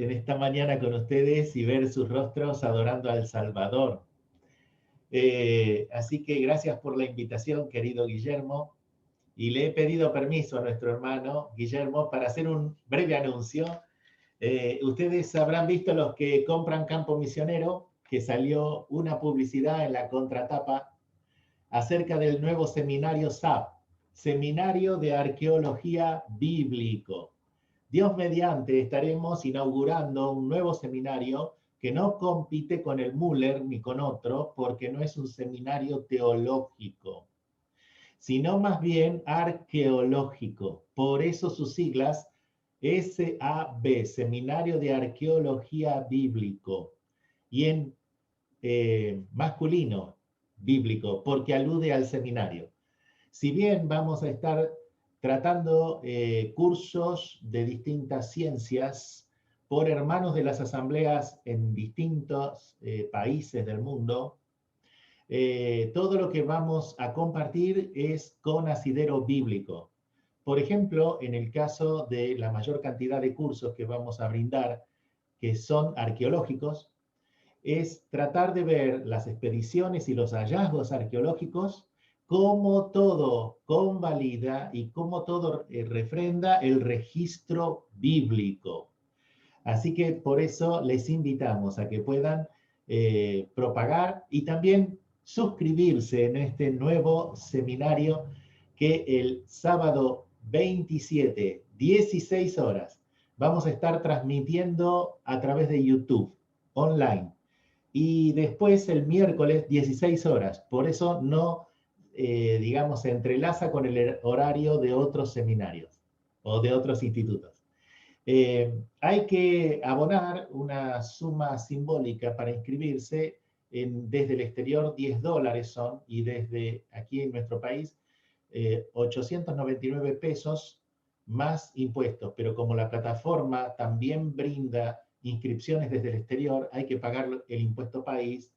en esta mañana con ustedes y ver sus rostros adorando al Salvador. Así que gracias por la invitación, querido Guillermo. Y le he pedido permiso a nuestro hermano Guillermo para hacer un breve anuncio. Ustedes habrán visto, los que compran Campo Misionero, que salió una publicidad en la contratapa acerca del nuevo seminario SAB, Seminario de Arqueología Bíblico. Dios mediante estaremos inaugurando un nuevo seminario que no compite con el Müller ni con otro, porque no es un seminario teológico, sino más bien arqueológico. Por eso sus siglas SAB, Seminario de Arqueología Bíblico, y en masculino, bíblico, porque alude al seminario. Si bien vamos a estar tratando cursos de distintas ciencias por hermanos de las asambleas en distintos países del mundo, todo lo que vamos a compartir es con asidero bíblico. Por ejemplo, en el caso de la mayor cantidad de cursos que vamos a brindar, que son arqueológicos, es tratar de ver las expediciones y los hallazgos arqueológicos, cómo todo convalida y cómo todo refrenda el registro bíblico. Así que por eso les invitamos a que puedan propagar y también suscribirse en este nuevo seminario que el sábado 27, 16 horas, vamos a estar transmitiendo a través de YouTube, online. Y después el miércoles 16 horas. Por eso no, digamos, se entrelaza con el horario de otros seminarios o de otros institutos. Hay que abonar una suma simbólica para inscribirse. Desde el exterior $10 son, y desde aquí en nuestro país 899 pesos más impuestos. Pero como la plataforma también brinda inscripciones desde el exterior, hay que pagar el impuesto país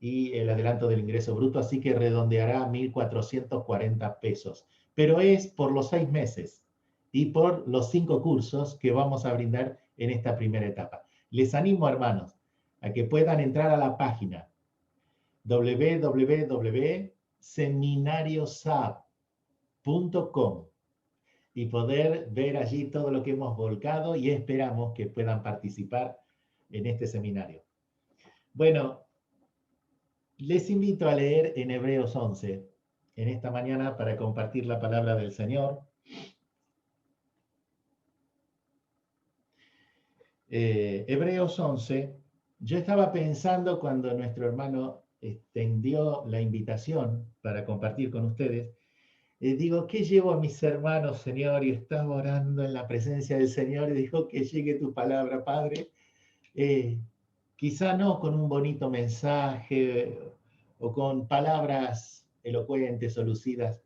y el adelanto del ingreso bruto, así que redondeará a 1.440 pesos. Pero es por los 6 meses y por los 5 cursos que vamos a brindar en esta primera etapa. Les animo, hermanos, a que puedan entrar a la página www.seminariosab.com y poder ver allí todo lo que hemos volcado, y esperamos que puedan participar en este seminario. Bueno, les invito a leer en Hebreos 11 en esta mañana para compartir la palabra del Señor. Hebreos 11, yo estaba pensando cuando nuestro hermano extendió la invitación para compartir con ustedes, digo, ¿qué llevo a mis hermanos, Señor? Y estaba orando en la presencia del Señor y dijo, que llegue tu palabra, Padre. Quizá no con un bonito mensaje o con palabras elocuentes o lucidas,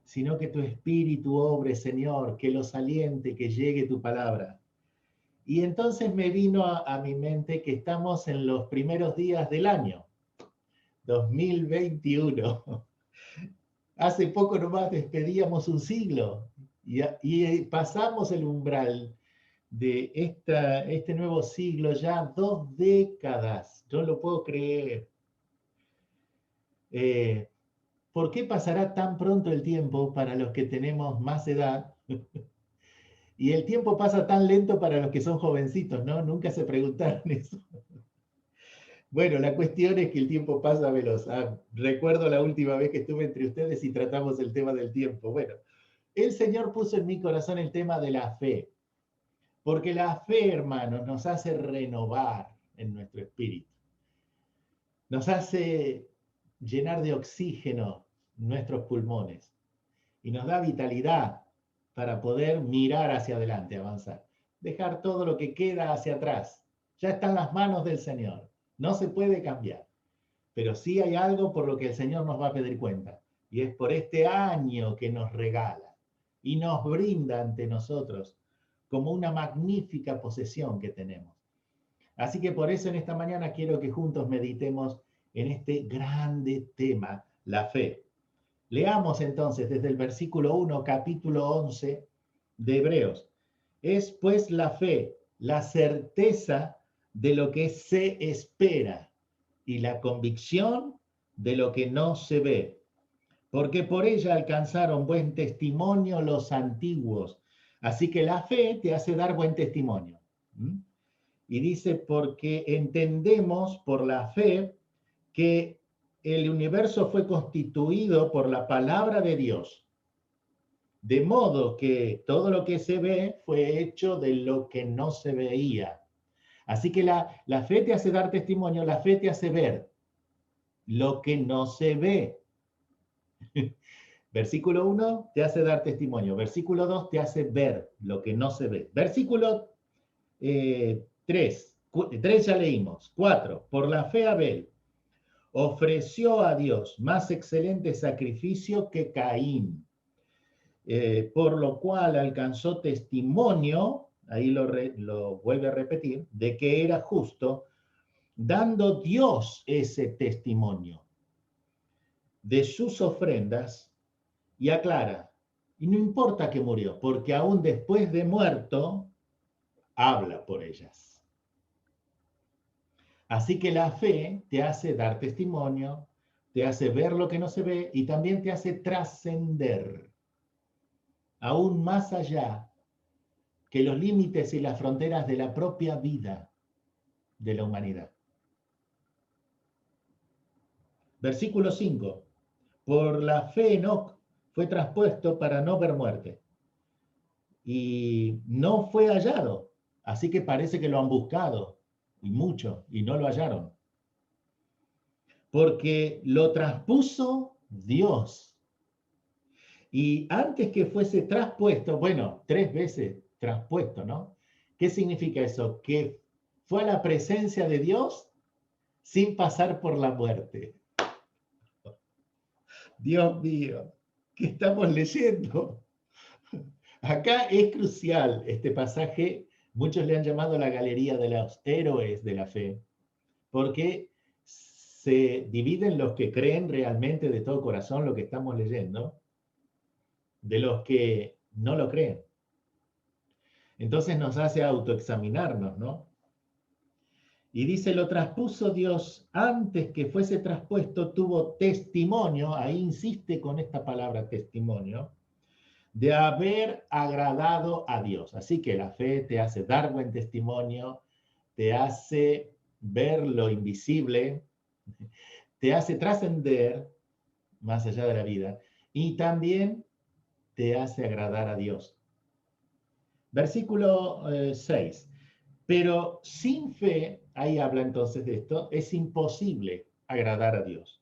sino que tu espíritu obre, Señor, que los aliente, que llegue tu palabra. Y entonces me vino a mi mente que estamos en los primeros días del año 2021. Hace poco nomás despedíamos un siglo y pasamos el umbral de este nuevo siglo, ya 2 décadas. No lo puedo creer. ¿Por qué pasará tan pronto el tiempo para los que tenemos más edad? Y el tiempo pasa tan lento para los que son jovencitos, ¿no? Nunca se preguntaron eso. Bueno, la cuestión es que el tiempo pasa veloz. Recuerdo la última vez que estuve entre ustedes y tratamos el tema del tiempo. Bueno, el Señor puso en mi corazón el tema de la fe. Porque la fe, hermanos, nos hace renovar en nuestro espíritu. Nos hace llenar de oxígeno nuestros pulmones. Y nos da vitalidad para poder mirar hacia adelante, avanzar. Dejar todo lo que queda hacia atrás. Ya está en las manos del Señor. No se puede cambiar. Pero sí hay algo por lo que el Señor nos va a pedir cuenta. Y es por este año que nos regala y nos brinda ante nosotros como una magnífica posesión que tenemos. Así que por eso en esta mañana quiero que juntos meditemos en este grande tema, la fe. Leamos entonces desde el versículo 1, capítulo 11 de Hebreos. Es pues la fe, la certeza de lo que se espera y la convicción de lo que no se ve, porque por ella alcanzaron buen testimonio los antiguos. Así que la fe te hace dar buen testimonio. ¿Mm? Y dice, porque entendemos por la fe que el universo fue constituido por la palabra de Dios, de modo que todo lo que se ve fue hecho de lo que no se veía. Así que la fe te hace dar testimonio, la fe te hace ver lo que no se ve. Versículo 1 te hace dar testimonio, versículo 2 te hace ver lo que no se ve. Versículo 3 ya leímos. 4, por la fe Abel ofreció a Dios más excelente sacrificio que Caín, por lo cual alcanzó testimonio, ahí lo vuelve a repetir, de que era justo, dando Dios ese testimonio de sus ofrendas, y aclara, y no importa que murió, porque aún después de muerto, habla por ellas. Así que la fe te hace dar testimonio, te hace ver lo que no se ve y también te hace trascender aún más allá que los límites y las fronteras de la propia vida de la humanidad. Versículo 5. Por la fe Enoc fue traspuesto para no ver muerte y no fue hallado. Así que parece que lo han buscado y mucho y no lo hallaron. Porque lo traspuso Dios. Y antes que fuese traspuesto, bueno, 3 veces traspuesto, ¿no? ¿Qué significa eso? Que fue a la presencia de Dios sin pasar por la muerte. Dios mío, ¿qué estamos leyendo? Acá es crucial este pasaje, muchos le han llamado la galería de los héroes de la fe, porque se dividen los que creen realmente de todo corazón lo que estamos leyendo, de los que no lo creen. Entonces nos hace autoexaminarnos, ¿no? Y dice, lo traspuso Dios antes que fuese traspuesto, tuvo testimonio, ahí insiste con esta palabra testimonio, de haber agradado a Dios. Así que la fe te hace dar buen testimonio, te hace ver lo invisible, te hace trascender más allá de la vida y también te hace agradar a Dios. Versículo 6. Pero sin fe, ahí habla entonces de esto, es imposible agradar a Dios,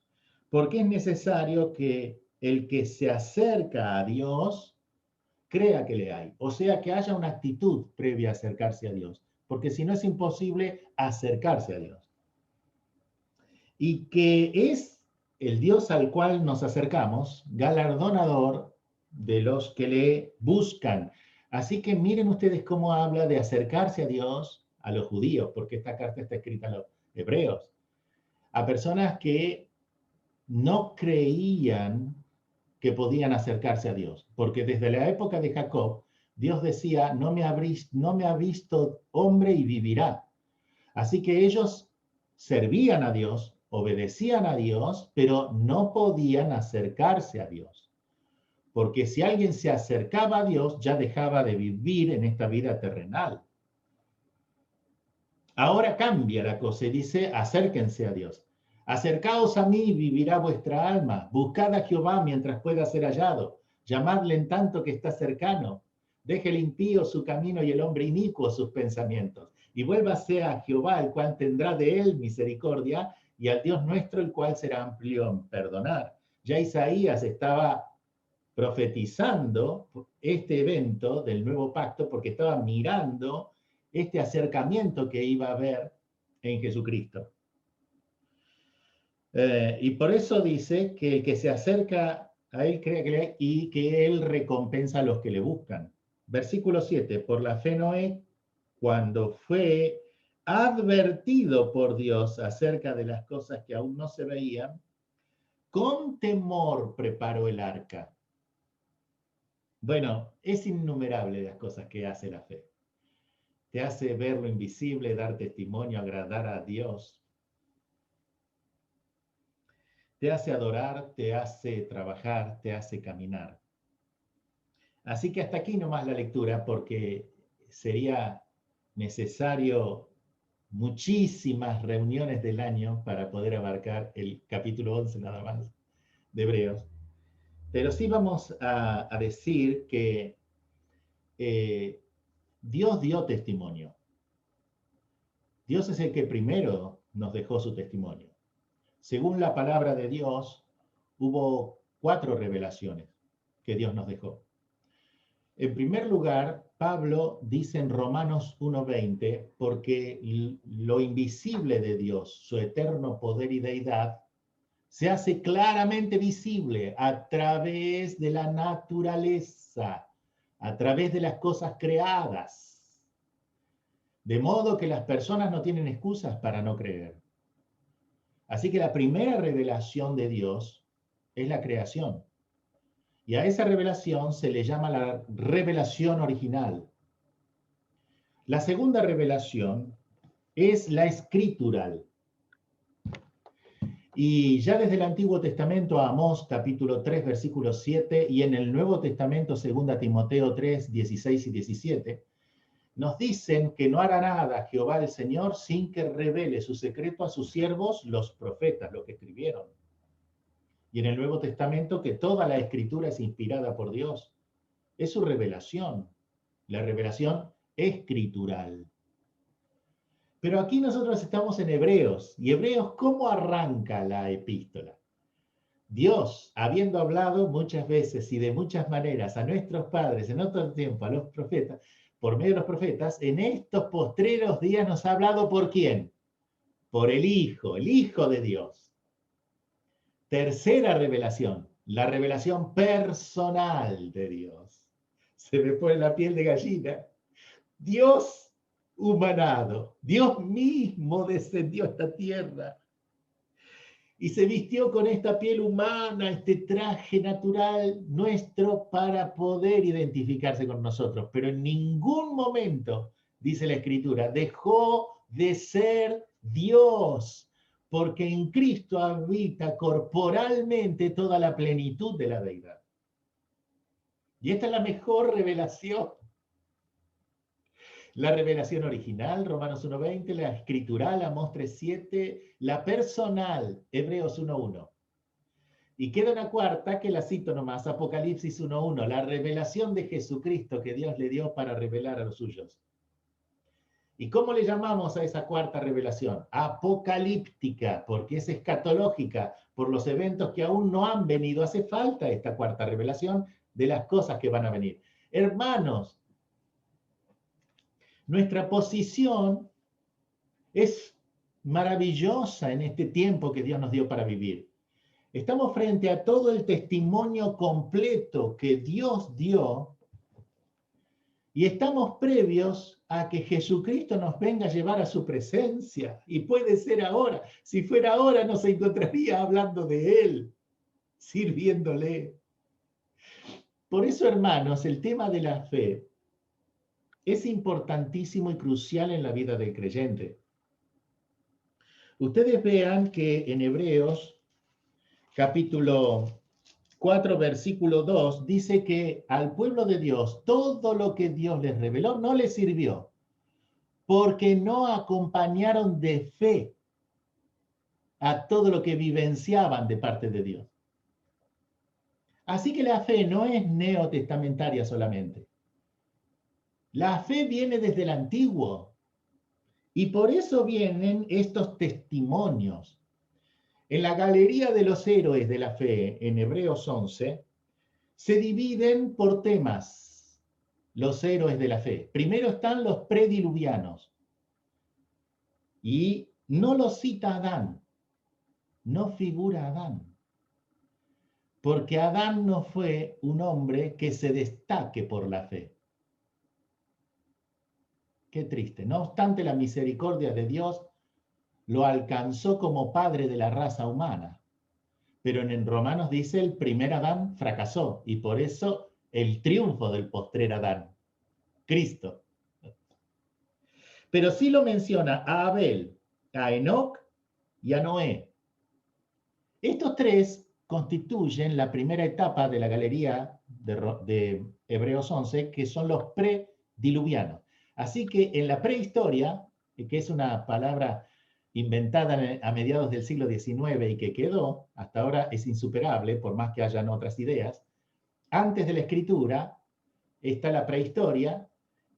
porque es necesario que el que se acerca a Dios crea que le hay, o sea, que haya una actitud previa a acercarse a Dios, porque si no es imposible acercarse a Dios. Y que es el Dios al cual nos acercamos, galardonador de los que le buscan. Así que miren ustedes cómo habla de acercarse a Dios a los judíos, porque esta carta está escrita a los hebreos, a personas que no creían que podían acercarse a Dios, porque desde la época de Jacob, Dios decía, no me ha visto hombre y vivirá. Así que ellos servían a Dios, obedecían a Dios, pero no podían acercarse a Dios. Porque si alguien se acercaba a Dios, ya dejaba de vivir en esta vida terrenal. Ahora cambia la cosa y dice, acérquense a Dios. Acercaos a mí y vivirá vuestra alma. Buscad a Jehová mientras pueda ser hallado. Llamadle en tanto que está cercano. Deje el impío su camino y el hombre inicuo sus pensamientos. Y vuélvase a Jehová, el cual tendrá de él misericordia, y al Dios nuestro, el cual será amplio en perdonar. Ya Isaías estaba profetizando este evento del nuevo pacto porque estaba mirando este acercamiento que iba a haber en Jesucristo. Y por eso dice que el que se acerca a él cree que le hay y que él recompensa a los que le buscan. Versículo 7, por la fe Noé, cuando fue advertido por Dios acerca de las cosas que aún no se veían, con temor preparó el arca. Bueno, es innumerable las cosas que hace la fe. te hace ver lo invisible, dar testimonio, agradar a Dios, te hace adorar, te hace trabajar, te hace caminar. Así que hasta aquí nomás la lectura, porque sería necesario muchísimas reuniones del año para poder abarcar el capítulo 11 nada más de Hebreos. Pero sí vamos a decir que Dios dio testimonio. Dios es el que primero nos dejó su testimonio. Según la palabra de Dios, hubo 4 revelaciones que Dios nos dejó. En primer lugar, Pablo dice en Romanos 1:20, porque lo invisible de Dios, su eterno poder y deidad, se hace claramente visible a través de la naturaleza, a través de las cosas creadas. De modo que las personas no tienen excusas para no creer. Así que la primera revelación de Dios es la creación. Y a esa revelación se le llama la revelación original. La segunda revelación es la escritural. Y ya desde el Antiguo Testamento, Amós capítulo 3, versículo 7, y en el Nuevo Testamento, 2 Timoteo 3, 16 y 17, nos dicen que no hará nada Jehová el Señor sin que revele su secreto a sus siervos, los profetas, los que escribieron. Y en el Nuevo Testamento que toda la escritura es inspirada por Dios. Es su revelación, la revelación escritural. Pero aquí nosotros estamos en Hebreos. ¿Y Hebreos cómo arranca la epístola? Dios, habiendo hablado muchas veces y de muchas maneras a nuestros padres en otro tiempo, a los profetas, por medio de los profetas, en estos postreros días nos ha hablado ¿por quién? Por el Hijo de Dios. Tercera revelación, la revelación personal de Dios. Se me pone la piel de gallina. Dios humanado, Dios mismo descendió a esta tierra y se vistió con esta piel humana, este traje natural nuestro para poder identificarse con nosotros. Pero en ningún momento, dice la Escritura, dejó de ser Dios, porque en Cristo habita corporalmente toda la plenitud de la deidad. Y esta es la mejor revelación. La revelación original, Romanos 1:20, la escritural, Amós 3:7, la personal, Hebreos 1:1. Y queda una cuarta que la cito nomás, Apocalipsis 1:1, la revelación de Jesucristo que Dios le dio para revelar a los suyos. ¿Y cómo le llamamos a esa cuarta revelación? Apocalíptica, porque es escatológica, por los eventos que aún no han venido. Hace falta esta cuarta revelación de las cosas que van a venir. Hermanos, nuestra posición es maravillosa en este tiempo que Dios nos dio para vivir. Estamos frente a todo el testimonio completo que Dios dio y estamos previos a que Jesucristo nos venga a llevar a su presencia. Y puede ser ahora. Si fuera ahora, nos encontraría hablando de Él, sirviéndole. Por eso, hermanos, el tema de la fe es importantísimo y crucial en la vida del creyente. Ustedes vean que en Hebreos, capítulo 4, versículo 2, dice que al pueblo de Dios, todo lo que Dios les reveló no les sirvió, porque no acompañaron de fe a todo lo que vivenciaban de parte de Dios. Así que la fe no es neotestamentaria solamente. La fe viene desde el antiguo. Y por eso vienen estos testimonios. En la galería de los héroes de la fe, en Hebreos 11, se dividen por temas los héroes de la fe. Primero están los prediluvianos. Y no los cita Adán, no figura Adán. Porque Adán no fue un hombre que se destaque por la fe. Qué triste. No obstante, la misericordia de Dios lo alcanzó como padre de la raza humana. Pero en Romanos dice el primer Adán fracasó y por eso el triunfo del postrer Adán, Cristo. pero sí lo menciona a Abel, a Enoc y a Noé. Estos tres constituyen la primera etapa de la galería de Hebreos 11, que son los prediluvianos. Así que en la prehistoria, que es una palabra inventada a mediados del siglo XIX y que quedó, hasta ahora es insuperable, por más que hayan otras ideas, antes de la escritura está la prehistoria,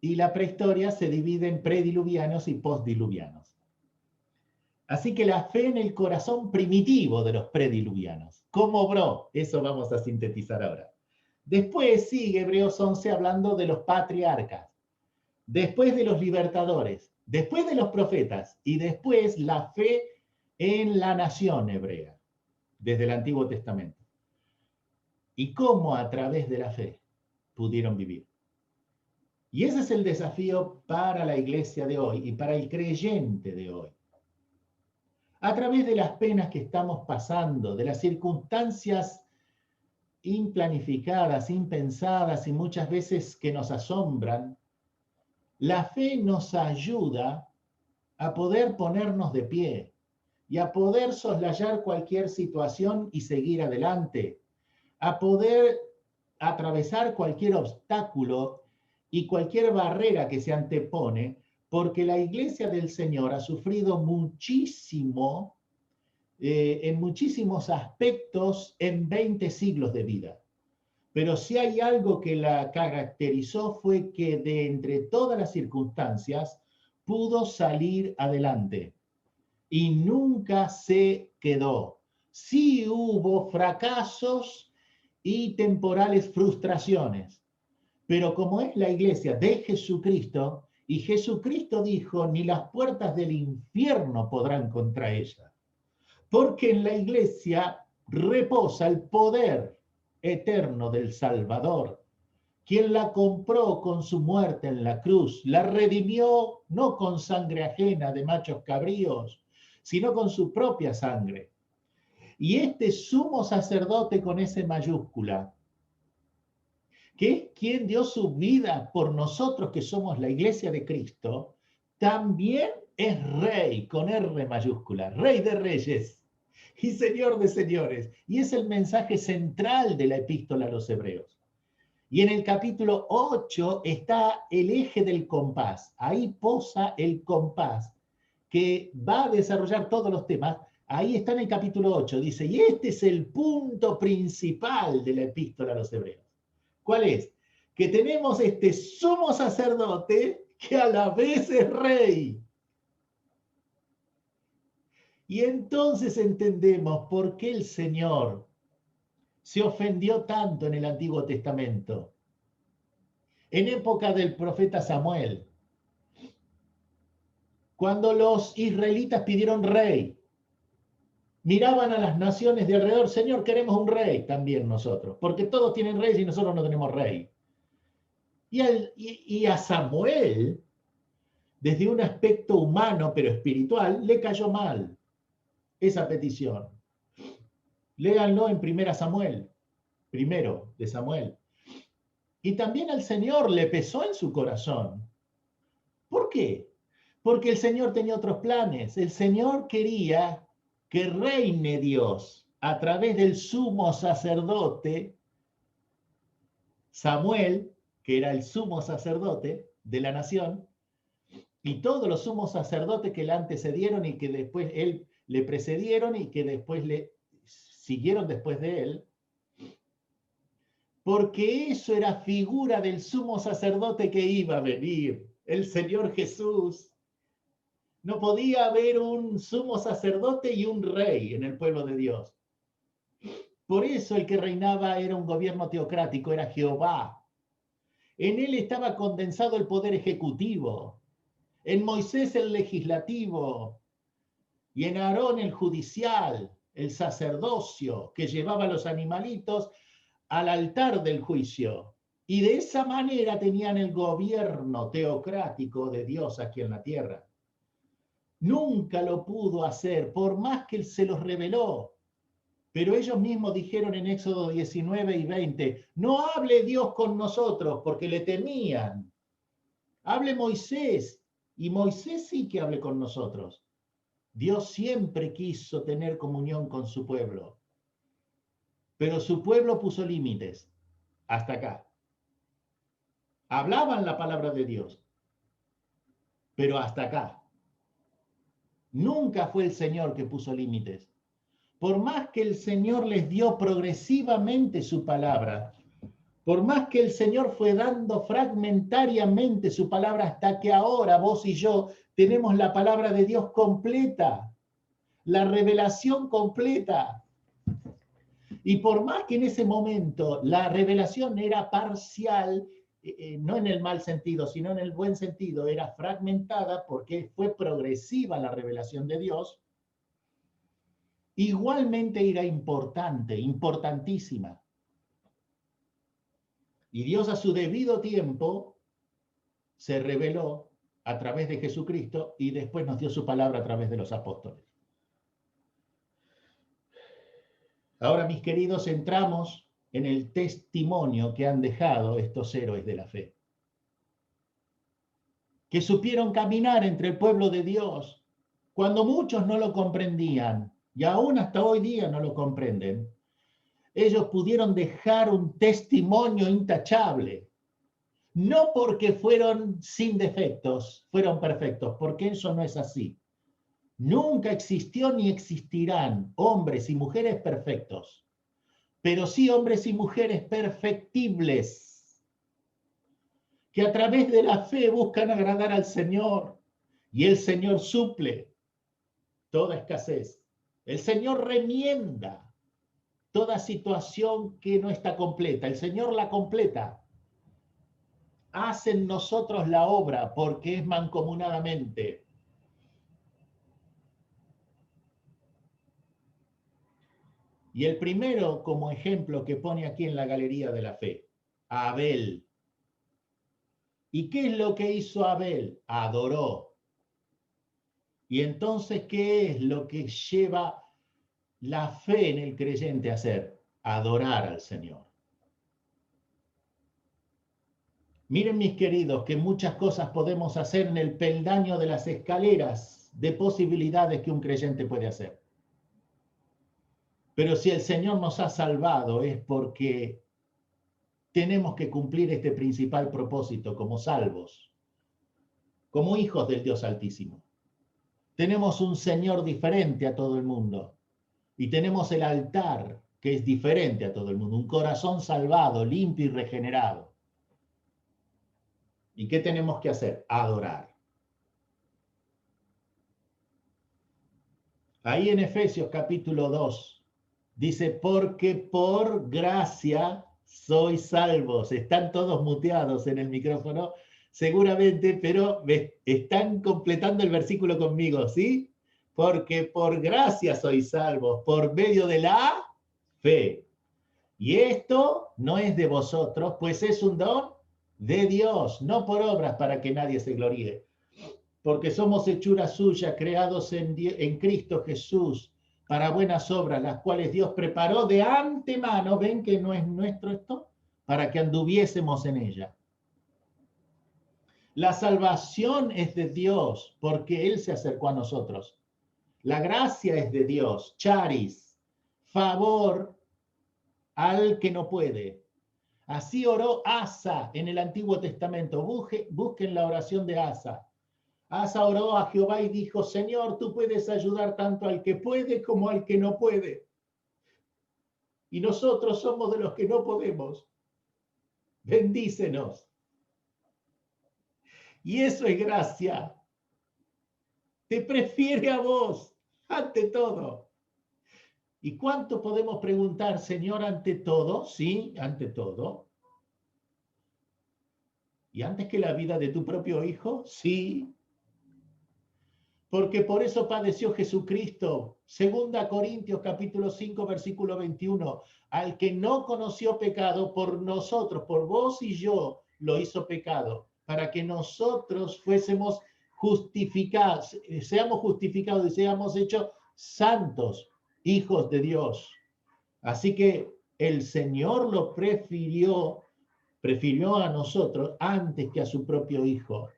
y la prehistoria se divide en prediluvianos y postdiluvianos. Así que la fe en el corazón primitivo de los prediluvianos. ¿Cómo obró? Eso vamos a sintetizar ahora. Después sigue Hebreos 11 hablando de los patriarcas, después de los libertadores, después de los profetas y después la fe en la nación hebrea, desde el Antiguo Testamento. Y cómo a través de la fe pudieron vivir. Y ese es el desafío para la iglesia de hoy y para el creyente de hoy. A través de las penas que estamos pasando, de las circunstancias implanificadas, impensadas y muchas veces que nos asombran, la fe nos ayuda a poder ponernos de pie y a poder soslayar cualquier situación y seguir adelante, a poder atravesar cualquier obstáculo y cualquier barrera que se antepone, porque la iglesia del Señor ha sufrido muchísimo, en muchísimos aspectos en 20 siglos de vida. Pero si hay algo que la caracterizó fue que de entre todas las circunstancias pudo salir adelante y nunca se quedó. Sí hubo fracasos y temporales frustraciones, pero como es la iglesia de Jesucristo, y Jesucristo dijo, ni las puertas del infierno podrán contra ella, porque en la iglesia reposa el poder eterno del Salvador, quien la compró con su muerte en la cruz, la redimió no con sangre ajena de machos cabríos, sino con su propia sangre. Y este sumo sacerdote con S mayúscula, que es quien dio su vida por nosotros que somos la iglesia de Cristo, también es rey con R mayúscula, rey de reyes y señor de señores. Y es el mensaje central de la epístola a los hebreos. Y en el capítulo 8 está el eje del compás. Ahí posa el compás que va a desarrollar todos los temas. Ahí está en el capítulo 8. Dice, y este es el punto principal de la epístola a los hebreos. ¿Cuál es? Que tenemos este sumo sacerdote que a la vez es rey. Y entonces entendemos por qué el Señor se ofendió tanto en el Antiguo Testamento. En época del profeta Samuel, cuando los israelitas pidieron rey, miraban a las naciones de alrededor, Señor, queremos un rey también nosotros, porque todos tienen reyes y nosotros no tenemos rey. Y a Samuel, desde un aspecto humano pero espiritual, le cayó mal esa petición. Léanlo en 1 Samuel, primero de Samuel. Y también al Señor le pesó en su corazón. ¿Por qué? Porque el Señor tenía otros planes. El Señor quería que reine Dios a través del sumo sacerdote Samuel, que era el sumo sacerdote de la nación, y todos los sumos sacerdotes que le antecedieron y que después él le precedieron y que después le siguieron después de él, porque eso era figura del sumo sacerdote que iba a venir, el Señor Jesús. No podía haber un sumo sacerdote y un rey en el pueblo de Dios. Por eso el que reinaba era un gobierno teocrático, era Jehová. En él estaba condensado el poder ejecutivo, en Moisés el legislativo y en Aarón el judicial, el sacerdocio que llevaba los animalitos al altar del juicio. Y de esa manera tenían el gobierno teocrático de Dios aquí en la tierra. Nunca lo pudo hacer, por más que él se los reveló. Pero ellos mismos dijeron en Éxodo 19 y 20, no hable Dios con nosotros, porque le temían. Hable Moisés, Y Moisés sí que hable con nosotros. Dios siempre quiso tener comunión con su pueblo, pero su pueblo puso límites. Hasta acá. Hablaban la palabra de Dios, pero hasta acá. Nunca fue el Señor que puso límites. Por más que el Señor les dio progresivamente su palabra, por más que el Señor fue dando fragmentariamente su palabra hasta que ahora vos y yo tenemos la palabra de Dios completa, la revelación completa. Y por más que en ese momento la revelación era parcial, no en el mal sentido, sino en el buen sentido, era fragmentada porque fue progresiva la revelación de Dios, igualmente era importante, importantísima. Y Dios a su debido tiempo se reveló a través de Jesucristo y después nos dio su palabra a través de los apóstoles. Ahora, mis queridos, entramos en el testimonio que han dejado estos héroes de la fe, que supieron caminar entre el pueblo de Dios cuando muchos no lo comprendían y aún hasta hoy día no lo comprenden. Ellos pudieron dejar un testimonio intachable, no porque fueron sin defectos, fueron perfectos, porque eso no es así. Nunca existió ni existirán hombres y mujeres perfectos, pero sí hombres y mujeres perfectibles, que a través de la fe buscan agradar al Señor, y el Señor suple toda escasez. El Señor remienda toda situación que no está completa. El Señor la completa. Hace en nosotros la obra porque es mancomunadamente. Y el primero como ejemplo que pone aquí en la galería de la fe, Abel. ¿Y qué es lo que hizo Abel? Adoró. Y entonces, ¿qué es lo que lleva la fe en el creyente a hacer? Adorar al Señor. Miren, mis queridos, que muchas cosas podemos hacer en el peldaño de las escaleras de posibilidades que un creyente puede hacer. Pero si el Señor nos ha salvado es porque tenemos que cumplir este principal propósito como salvos, como hijos del Dios Altísimo. Tenemos un Señor diferente a todo el mundo y tenemos el altar que es diferente a todo el mundo, un corazón salvado, limpio y regenerado. ¿Y qué tenemos que hacer? Adorar. Ahí en Efesios capítulo 2 dice, porque por gracia sois salvos. Están todos muteados en el micrófono, seguramente, pero están completando el versículo conmigo, ¿sí? Porque por gracia sois salvos, por medio de la fe. Y esto no es de vosotros, pues es un don de Dios, no por obras para que nadie se gloríe. Porque somos hechura suya, creados en Cristo Jesús, para buenas obras, las cuales Dios preparó de antemano, ven que no es nuestro esto, para que anduviésemos en ella. La salvación es de Dios, porque Él se acercó a nosotros. La gracia es de Dios, charis, favor al que no puede. Así oró Asa en el Antiguo Testamento. Busquen la oración de Asa. Asa oró a Jehová y dijo, Señor, tú puedes ayudar tanto al que puede como al que no puede. Y nosotros somos de los que no podemos. Bendícenos. Y eso es gracia. Te prefiere a vos, ante todo. ¿Y cuánto podemos preguntar, Señor, ante todo? Sí, ante todo. ¿Y antes que la vida de tu propio hijo? Sí. Porque por eso padeció Jesucristo. Segunda Corintios capítulo 5, versículo 21. Al que no conoció pecado, por nosotros, por vos y yo, lo hizo pecado, para que nosotros fuésemos justificados, seamos justificados y seamos hechos santos, hijos de Dios. Así que el Señor lo prefirió a nosotros antes que a su propio hijo.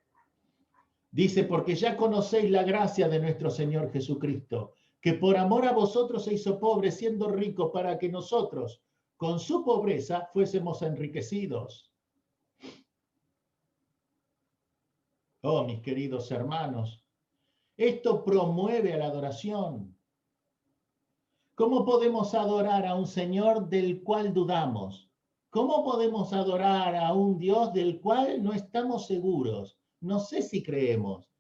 Dice, porque ya conocéis la gracia de nuestro Señor Jesucristo, que por amor a vosotros se hizo pobre siendo rico para que nosotros, con su pobreza, fuésemos enriquecidos. Oh, mis queridos hermanos, esto promueve a la adoración. ¿Cómo podemos adorar a un Señor del cual dudamos? ¿Cómo podemos adorar a un Dios del cual no estamos seguros? No sé si creemos.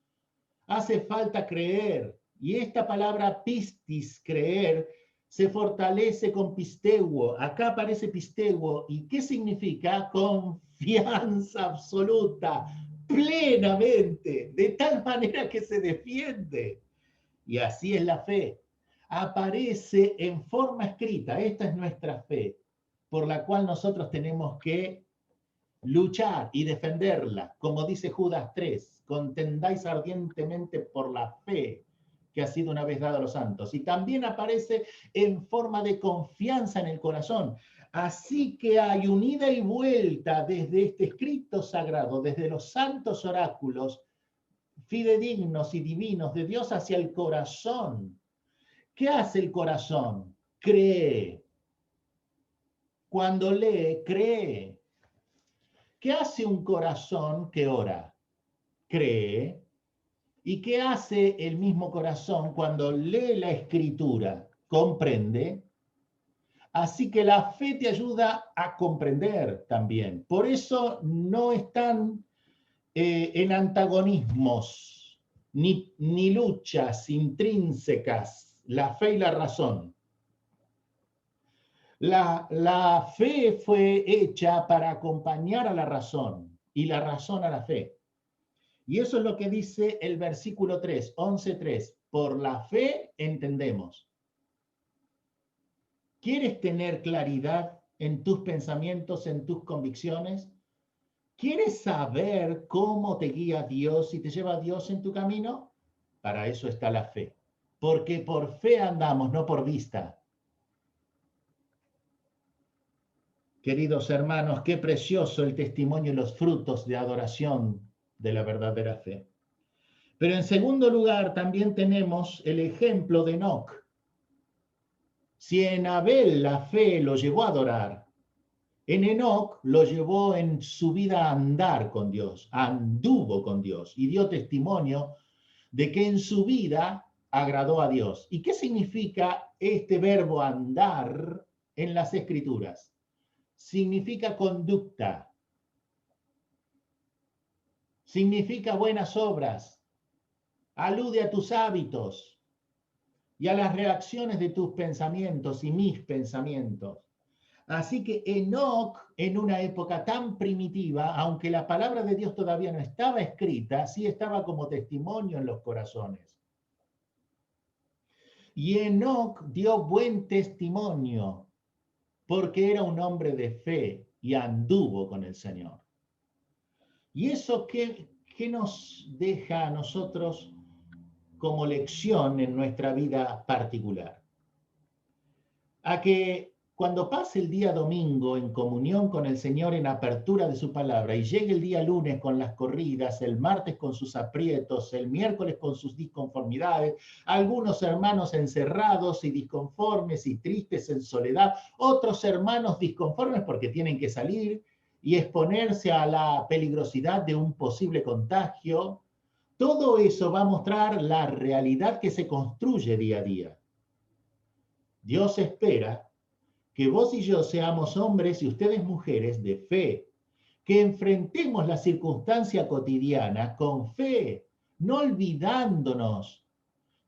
Hace falta creer. Y esta palabra pistis, creer, se fortalece con pisteuo. Acá aparece pisteuo. ¿Y qué significa? Confianza absoluta, plenamente, de tal manera que se defiende. Y así es la fe. Aparece en forma escrita. Esta es nuestra fe, por la cual nosotros tenemos que luchar y defenderla. Como dice Judas 3, contendáis ardientemente por la fe que ha sido una vez dada a los santos. Y también aparece en forma de confianza en el corazón. Así que hay un ida y vuelta desde este escrito sagrado, desde los santos oráculos fidedignos y divinos de Dios hacia el corazón. ¿Qué hace el corazón? Cree. Cuando lee, cree. ¿Qué hace un corazón que ora? Cree. ¿Y qué hace el mismo corazón cuando lee la escritura? Comprende. Así que la fe te ayuda a comprender también. Por eso no están en antagonismos ni luchas intrínsecas la fe y la razón. La fe fue hecha para acompañar a la razón y la razón a la fe. Y eso es lo que dice el versículo 3, 11:3. Por la fe entendemos. ¿Quieres tener claridad en tus pensamientos, en tus convicciones? ¿Quieres saber cómo te guía Dios y te lleva Dios en tu camino? Para eso está la fe. Porque por fe andamos, no por vista. Queridos hermanos, qué precioso el testimonio y los frutos de adoración de la verdadera fe. Pero en segundo lugar también tenemos el ejemplo de Enoc. Si en Abel la fe lo llevó a adorar, en Enoc lo llevó en su vida a andar con Dios, anduvo con Dios y dio testimonio de que en su vida agradó a Dios. ¿Y qué significa este verbo andar en las Escrituras? Significa conducta, significa buenas obras, alude a tus hábitos y a las reacciones de tus pensamientos y mis pensamientos. Así que Enoc, en una época tan primitiva, aunque la palabra de Dios todavía no estaba escrita, sí estaba como testimonio en los corazones. Y Enoc dio buen testimonio porque era un hombre de fe y anduvo con el Señor. ¿Y eso qué nos deja a nosotros como lección en nuestra vida particular? A que cuando pase el día domingo en comunión con el Señor en apertura de su palabra y llegue el día lunes con las corridas, el martes con sus aprietos, el miércoles con sus disconformidades, algunos hermanos encerrados y disconformes y tristes en soledad, otros hermanos disconformes porque tienen que salir y exponerse a la peligrosidad de un posible contagio, todo eso va a mostrar la realidad que se construye día a día. Dios espera que vos y yo seamos hombres y ustedes mujeres de fe, que enfrentemos la circunstancia cotidiana con fe, no olvidándonos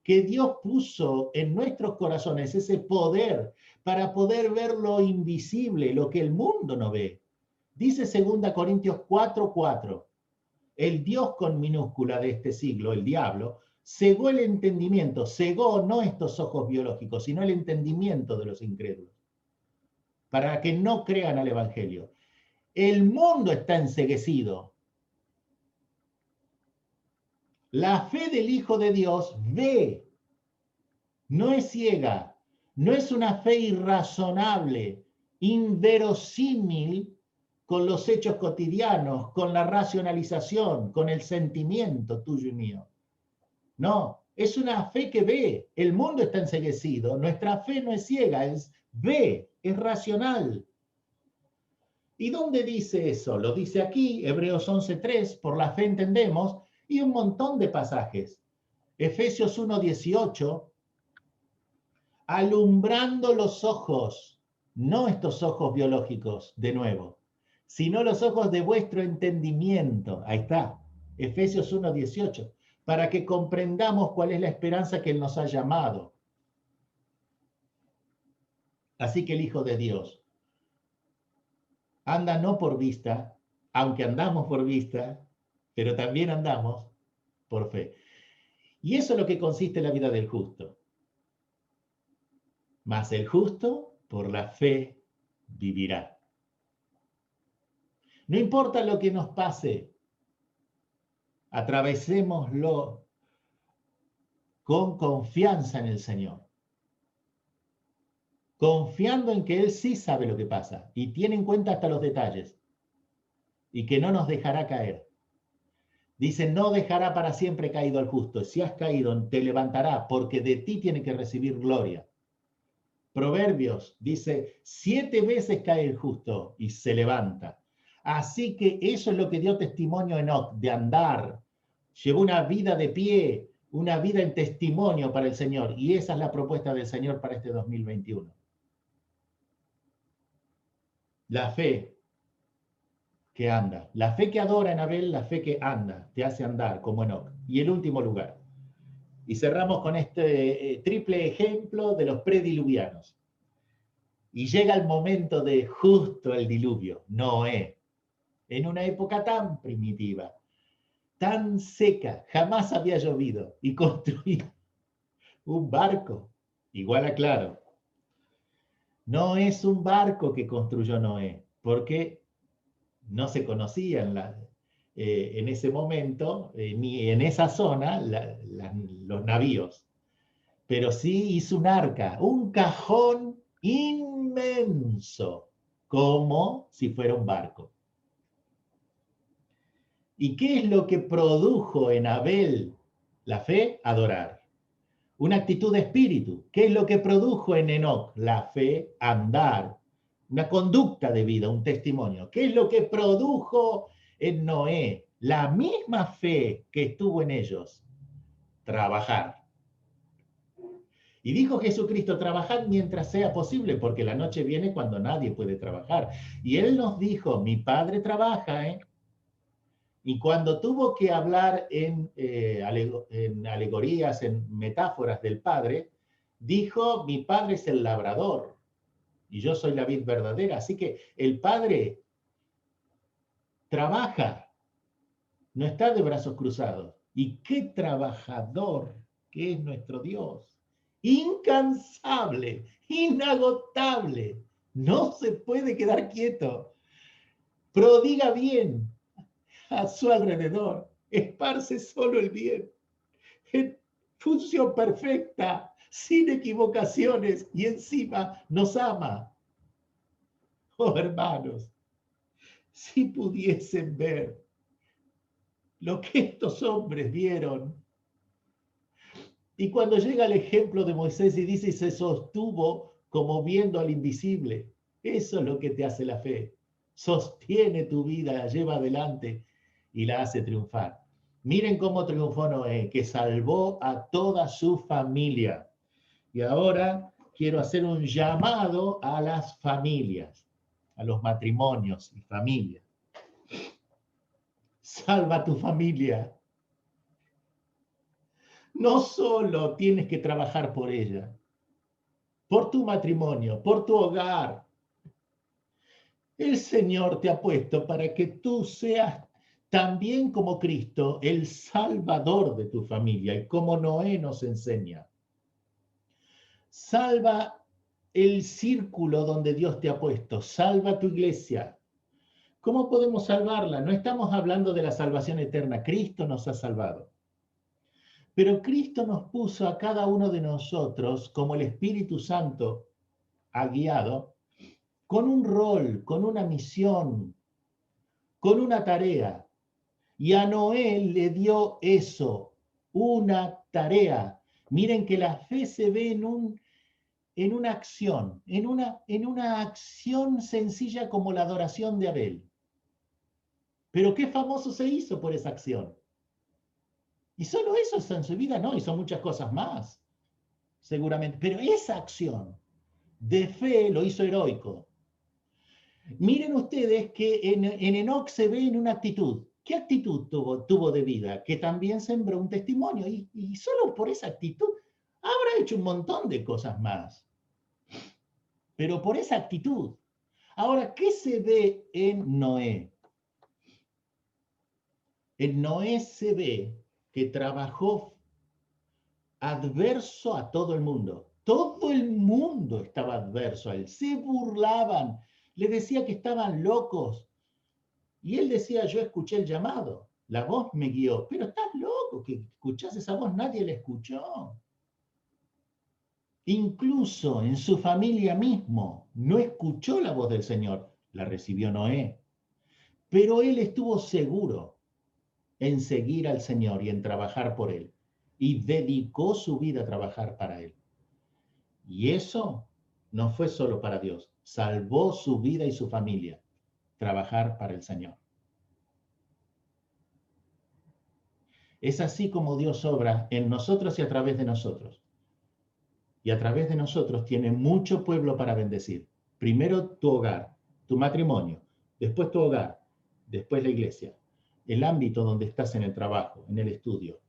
que Dios puso en nuestros corazones ese poder para poder ver lo invisible, lo que el mundo no ve. Dice 2 Corintios 4:4, el Dios con minúscula de este siglo, el diablo, cegó el entendimiento, cegó no estos ojos biológicos, sino el entendimiento de los incrédulos, para que no crean al Evangelio. El mundo está enceguecido. La fe del Hijo de Dios ve, no es ciega, no es una fe irrazonable, inverosímil, con los hechos cotidianos, con la racionalización, con el sentimiento tuyo y mío. No, es una fe que ve. El mundo está enceguecido. Nuestra fe no es ciega, ve, es racional. ¿Y dónde dice eso? Lo dice aquí, Hebreos 11:3, por la fe entendemos, y un montón de pasajes. Efesios 1:18, alumbrando los ojos, no estos ojos biológicos, de nuevo, sino los ojos de vuestro entendimiento. Ahí está, Efesios 1:18, para que comprendamos cuál es la esperanza que Él nos ha llamado. Así que el Hijo de Dios anda no por vista, aunque andamos por vista, pero también andamos por fe. Y eso es lo que consiste en la vida del justo. Mas el justo por la fe vivirá. No importa lo que nos pase, atravesémoslo con confianza en el Señor. Confiando en que Él sí sabe lo que pasa y tiene en cuenta hasta los detalles y que no nos dejará caer. Dice, no dejará para siempre caído al justo. Si has caído, te levantará porque de ti tiene que recibir gloria. Proverbios dice, 7 veces cae el justo y se levanta. Así que eso es lo que dio testimonio Enoc, de andar. Llevó una vida de pie, una vida en testimonio para el Señor. Y esa es la propuesta del Señor para este 2021. La fe que anda. La fe que adora en Abel, la fe que anda, te hace andar como Enoc. Y el último lugar. Y cerramos con este triple ejemplo de los prediluvianos. Y llega el momento de justo el diluvio, Noé, en una época tan primitiva, tan seca, jamás había llovido, y construyó un barco, igual a claro. No es un barco que construyó Noé, porque no se conocían en ese momento, ni en esa zona, los navíos. Pero sí hizo un arca, un cajón inmenso, como si fuera un barco. ¿Y qué es lo que produjo en Abel la fe? Adorar. Una actitud de espíritu. ¿Qué es lo que produjo en Enoc? La fe, andar. Una conducta de vida, un testimonio. ¿Qué es lo que produjo en Noé? La misma fe que estuvo en ellos. Trabajar. Y dijo Jesucristo, trabajad mientras sea posible, porque la noche viene cuando nadie puede trabajar. Y Él nos dijo, mi Padre trabaja, ¿eh? Y cuando tuvo que hablar en alegorías, en metáforas del Padre, dijo, mi Padre es el labrador y yo soy la vid verdadera. Así que el Padre trabaja, no está de brazos cruzados. Y qué trabajador que es nuestro Dios. Incansable, inagotable. No se puede quedar quieto. Prodiga bien a su alrededor. Esparce solo el bien. En función perfecta, sin equivocaciones y encima nos ama. Oh, hermanos, si pudiesen ver lo que estos hombres vieron. Y cuando llega el ejemplo de Moisés y dice, y se sostuvo como viendo al invisible, eso es lo que te hace la fe. Sostiene tu vida, la lleva adelante y la hace triunfar. Miren cómo triunfó Noé, que salvó a toda su familia. Y ahora quiero hacer un llamado a las familias, a los matrimonios y familias. Salva tu familia. No solo tienes que trabajar por ella, por tu matrimonio, por tu hogar. El Señor te ha puesto para que tú seas también como Cristo, el salvador de tu familia, y como Noé nos enseña. Salva el círculo donde Dios te ha puesto, salva tu iglesia. ¿Cómo podemos salvarla? No estamos hablando de la salvación eterna, Cristo nos ha salvado. Pero Cristo nos puso a cada uno de nosotros, como el Espíritu Santo ha guiado, con un rol, con una misión, con una tarea. Y a Noé le dio eso, una tarea. Miren que la fe se ve en una acción, en una acción sencilla como la adoración de Abel. Pero qué famoso se hizo por esa acción. Y solo eso está en su vida, no, hizo muchas cosas más, seguramente. Pero esa acción de fe lo hizo heroico. Miren ustedes que en Enoc se ve en una actitud. ¿Qué actitud tuvo de vida? Que también sembró un testimonio. Y solo por esa actitud habrá hecho un montón de cosas más. Pero por esa actitud. Ahora, ¿qué se ve en Noé? En Noé se ve que trabajó adverso a todo el mundo. Todo el mundo estaba adverso a él. Se burlaban. Le decía que estaban locos. Y él decía, yo escuché el llamado. La voz me guió. Pero estás loco, que escuchás esa voz, nadie la escuchó. Incluso en su familia mismo no escuchó la voz del Señor. La recibió Noé. Pero él estuvo seguro en seguir al Señor y en trabajar por él. Y dedicó su vida a trabajar para él. Y eso no fue solo para Dios. Salvó su vida y su familia. Trabajar para el Señor. Es así como Dios obra en nosotros y a través de nosotros. Y a través de nosotros tiene mucho pueblo para bendecir. Primero tu hogar, tu matrimonio, después tu hogar, después la iglesia, el ámbito donde estás en el trabajo, en el estudio.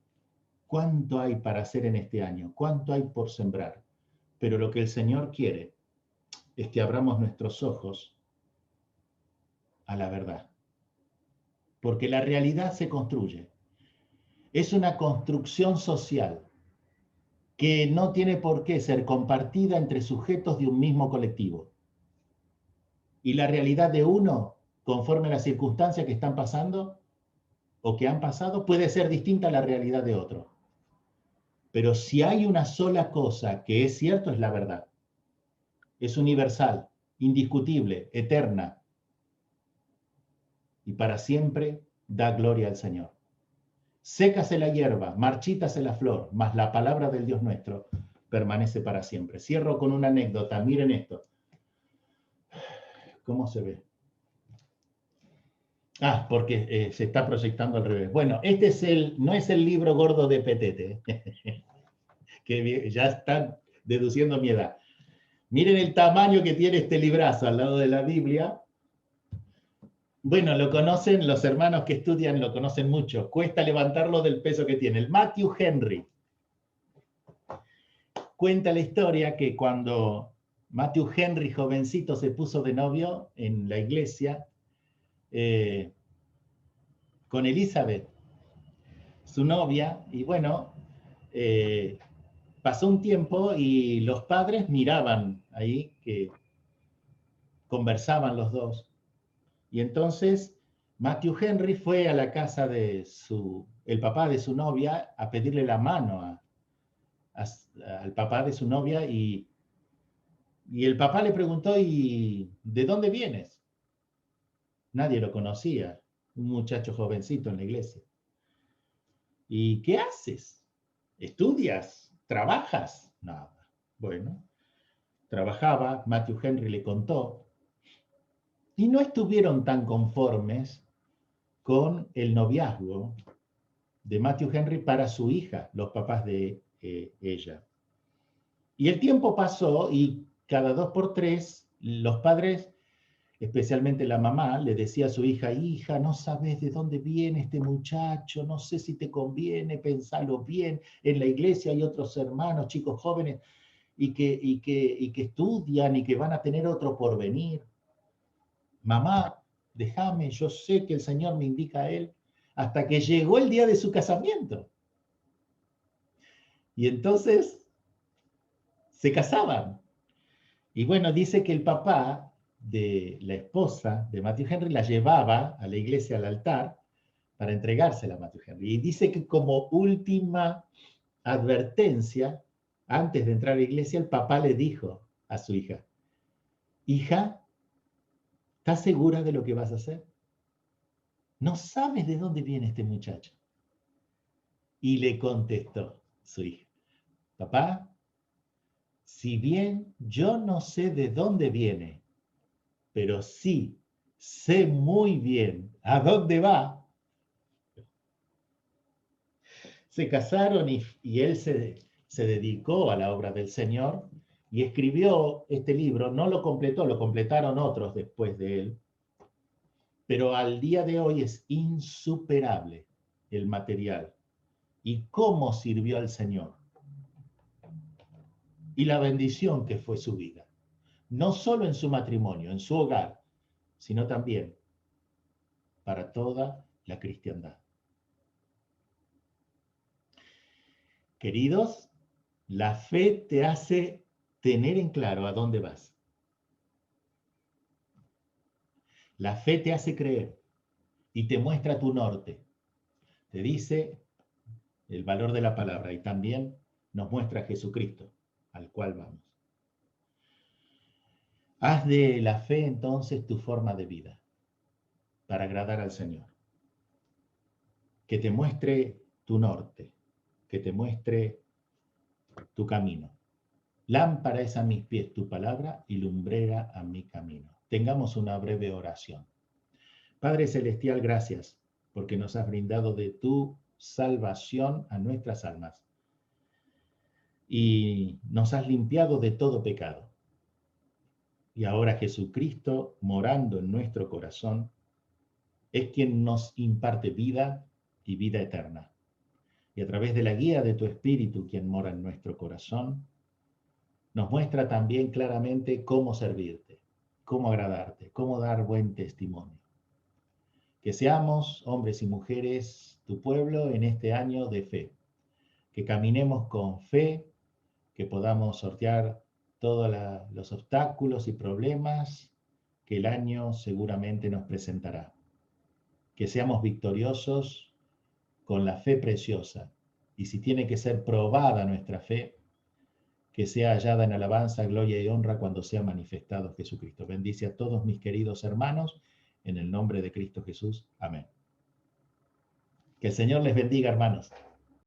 ¿Cuánto hay para hacer en este año? ¿Cuánto hay por sembrar? Pero lo que el Señor quiere es que abramos nuestros ojos a la verdad. Porque la realidad se construye. Es una construcción social que no tiene por qué ser compartida entre sujetos de un mismo colectivo. Y la realidad de uno, conforme a las circunstancias que están pasando o que han pasado, puede ser distinta a la realidad de otro. Pero si hay una sola cosa que es cierto, es la verdad. Es universal, indiscutible, eterna. Y para siempre da gloria al Señor. Sécase la hierba, marchítase la flor, mas la palabra del Dios nuestro permanece para siempre. Cierro con una anécdota. Miren esto. ¿Cómo se ve? Ah, porque se está proyectando al revés. Bueno, no es el libro gordo de Petete, que ya están deduciendo mi edad. Miren el tamaño que tiene este librazo al lado de la Biblia. Bueno, lo conocen, los hermanos que estudian lo conocen mucho. Cuesta levantarlo del peso que tiene. El Matthew Henry cuenta la historia que cuando Matthew Henry, jovencito, se puso de novio en la iglesia, con Elizabeth, su novia, y bueno, pasó un tiempo y los padres miraban ahí que conversaban los dos. Y entonces Matthew Henry fue a la casa de el papá de su novia a pedirle la mano al papá de su novia y el papá le preguntó, ¿y de dónde vienes? Nadie lo conocía, un muchacho jovencito en la iglesia. ¿Y qué haces? ¿Estudias? ¿Trabajas? Nada. Bueno, trabajaba, Matthew Henry le contó, y no estuvieron tan conformes con el noviazgo de Matthew Henry para su hija, los papás de ella. Y el tiempo pasó y cada 2 por 3 los padres, especialmente la mamá, le decía a su hija, hija, no sabes de dónde viene este muchacho, no sé si te conviene, pensalo bien, en la iglesia hay otros hermanos, chicos jóvenes, y que estudian y que van a tener otro porvenir. Mamá, déjame, yo sé que el Señor me indica a él, hasta que llegó el día de su casamiento. Y entonces se casaban. Y bueno, dice que el papá de la esposa de Matthew Henry la llevaba a la iglesia, al altar, para entregársela a Matthew Henry. Y dice que como última advertencia, antes de entrar a la iglesia, el papá le dijo a su hija, hija, ¿estás segura de lo que vas a hacer? no sabes de dónde viene este muchacho. Y le contestó su hija, papá, si bien yo no sé de dónde viene, pero sí sé muy bien a dónde va. Se casaron y él se dedicó a la obra del Señor y escribió este libro. No lo completó, lo completaron otros después de él, pero al día de hoy es insuperable el material y cómo sirvió al Señor y la bendición que fue su vida, no solo en su matrimonio, en su hogar, sino también para toda la cristiandad. Queridos, la fe te hace tener en claro a dónde vas. La fe te hace creer y te muestra tu norte. Te dice el valor de la palabra y también nos muestra a Jesucristo, al cual vamos. Haz de la fe entonces tu forma de vida para agradar al Señor. Que te muestre tu norte, que te muestre tu camino. Lámpara es a mis pies tu palabra y lumbrera a mi camino. Tengamos una breve oración. Padre Celestial, gracias porque nos has brindado de tu salvación a nuestras almas y nos has limpiado de todo pecado. Y ahora Jesucristo, morando en nuestro corazón, es quien nos imparte vida y vida eterna. Y a través de la guía de tu Espíritu, quien mora en nuestro corazón, nos muestra también claramente cómo servirte, cómo agradarte, cómo dar buen testimonio. Que seamos, hombres y mujeres, tu pueblo en este año de fe. Que caminemos con fe, que podamos sortear todos los obstáculos y problemas que el año seguramente nos presentará. Que seamos victoriosos con la fe preciosa. Y si tiene que ser probada nuestra fe, que sea hallada en alabanza, gloria y honra cuando sea manifestado Jesucristo. Bendice a todos mis queridos hermanos, en el nombre de Cristo Jesús. Amén. Que el Señor les bendiga, hermanos.